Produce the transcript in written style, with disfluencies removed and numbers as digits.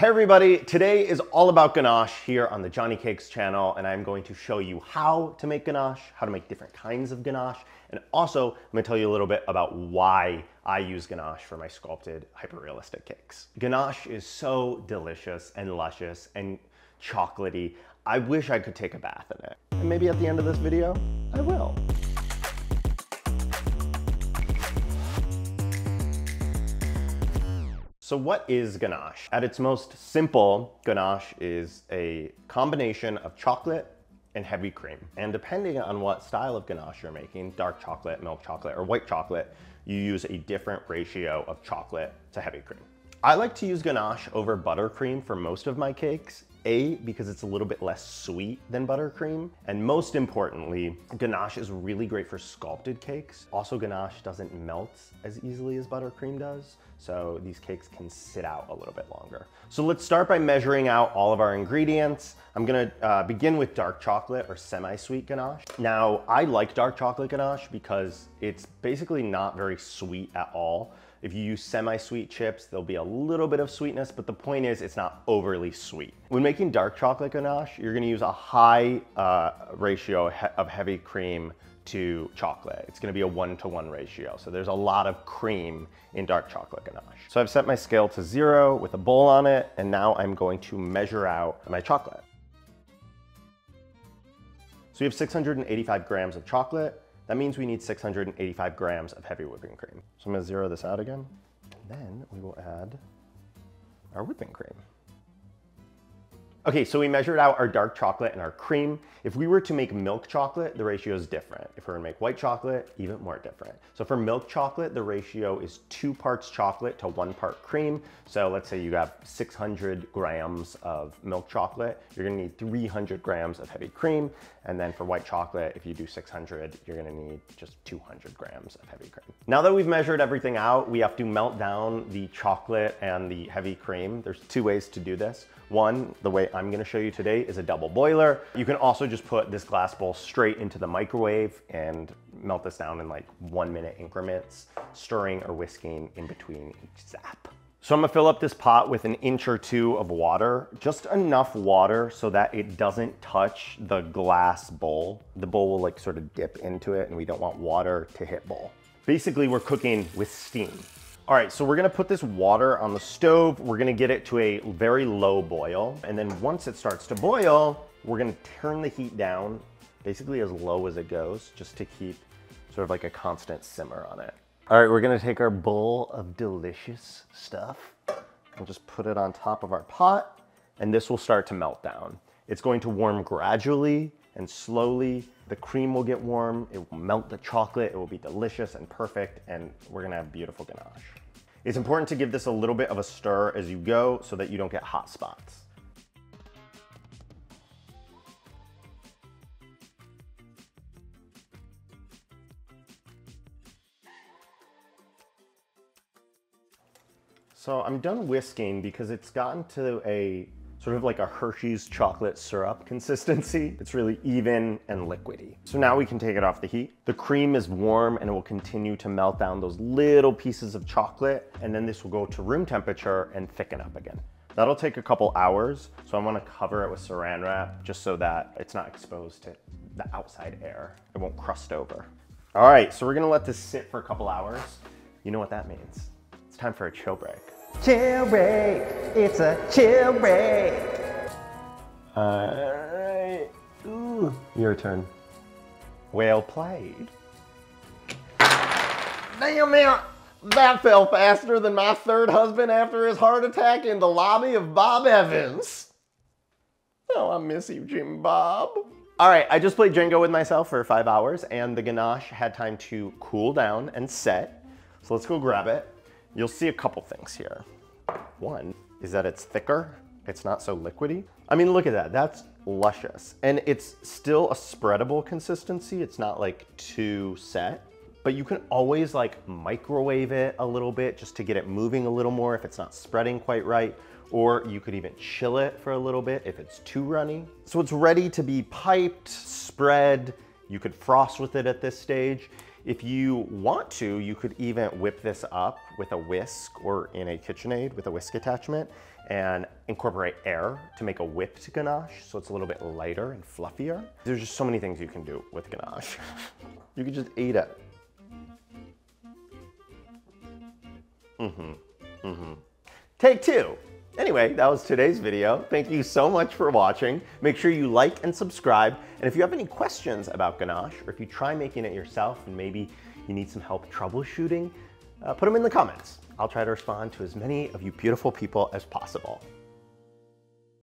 Hey everybody, today is all about ganache here on the JonnyCakes channel, and I'm going to show you how to make ganache, how to make different kinds of ganache, and also I'm going to tell you a little bit about why I use ganache for my sculpted hyper-realistic cakes. Ganache is so delicious and luscious and chocolatey. I wish I could take a bath in it. And maybe at the end of this video, I will. So what is ganache? At its most simple, ganache is a combination of chocolate and heavy cream. And depending on what style of ganache you're making, dark chocolate, milk chocolate, or white chocolate, you use a different ratio of chocolate to heavy cream. I like to use ganache over buttercream for most of my cakes. Because it's a little bit less sweet than buttercream. And most importantly, ganache is really great for sculpted cakes. Also, ganache doesn't melt as easily as buttercream does, so these cakes can sit out a little bit longer. So let's start by measuring out all of our ingredients. I'm gonna begin with dark chocolate or semi-sweet ganache. Now, I like dark chocolate ganache because it's basically not very sweet at all. If you use semi-sweet chips, there'll be a little bit of sweetness, but the point is it's not overly sweet. When making dark chocolate ganache, you're gonna use a high ratio of heavy cream to chocolate. It's gonna be a 1-to-1 ratio. So there's a lot of cream in dark chocolate ganache. So I've set my scale to 0 with a bowl on it, and now I'm going to measure out my chocolate. So we have 685 grams of chocolate. That means we need 685 grams of heavy whipping cream. So I'm gonna zero this out again. And then we will add our whipping cream. Okay, so we measured out our dark chocolate and our cream. If we were to make milk chocolate, the ratio is different. If we were to make white chocolate, even more different. So for milk chocolate, the ratio is 2 parts chocolate to 1 part cream. So let's say you have 600 grams of milk chocolate, you're gonna need 300 grams of heavy cream. And then for white chocolate, if you do 600, you're gonna need just 200 grams of heavy cream. Now that we've measured everything out, we have to melt down the chocolate and the heavy cream. There's 2 ways to do this. One, the way I'm gonna show you today is a double boiler. You can also just put this glass bowl straight into the microwave and melt this down in like 1-minute increments, stirring or whisking in between each zap. So I'm gonna fill up this pot with 1 inch or 2 of water, just enough water so that it doesn't touch the glass bowl. The bowl will like sort of dip into it and we don't want water to hit bowl. Basically, we're cooking with steam. All right, so we're gonna put this water on the stove. We're gonna get it to a very low boil. And then once it starts to boil, we're gonna turn the heat down, basically as low as it goes, just to keep sort of like a constant simmer on it. All right, we're gonna take our bowl of delicious stuff and just put it on top of our pot, and this will start to melt down. It's going to warm gradually and slowly. The cream will get warm, it will melt the chocolate, it will be delicious and perfect, and we're gonna have beautiful ganache. It's important to give this a little bit of a stir as you go so that you don't get hot spots. So I'm done whisking because it's gotten to a sort of like a Hershey's chocolate syrup consistency. It's really even and liquidy. So now we can take it off the heat. The cream is warm and it will continue to melt down those little pieces of chocolate, and then this will go to room temperature and thicken up again. That'll take a couple hours, so I wanna cover it with saran wrap just so that it's not exposed to the outside air. It won't crust over. All right, so we're gonna let this sit for a couple hours. You know what that means. It's time for a chill break. Chill break, it's a chill break. All right, ooh, your turn. Well played. Damn man, that fell faster than my 3rd husband after his heart attack in the lobby of Bob Evans. Oh, I miss you, Jim Bob. All right, I just played Jenga with myself for 5 hours and the ganache had time to cool down and set. So let's go grab it. You'll see a couple things here. One is that it's thicker. It's not so liquidy. I mean, look at that. That's luscious. And it's still a spreadable consistency. It's not like too set, but you can always like microwave it a little bit just to get it moving a little more if it's not spreading quite right. Or you could even chill it for a little bit if it's too runny. So it's ready to be piped, spread. You could frost with it at this stage. If you want to, you could even whip this up with a whisk or in a KitchenAid with a whisk attachment and incorporate air to make a whipped ganache, so it's a little bit lighter and fluffier. There's just so many things you can do with ganache. You can just eat it. Take two. Anyway, that was today's video. Thank you so much for watching. Make sure you like and subscribe. And if you have any questions about ganache, or if you try making it yourself and maybe you need some help troubleshooting, put them in the comments. I'll try to respond to as many of you beautiful people as possible.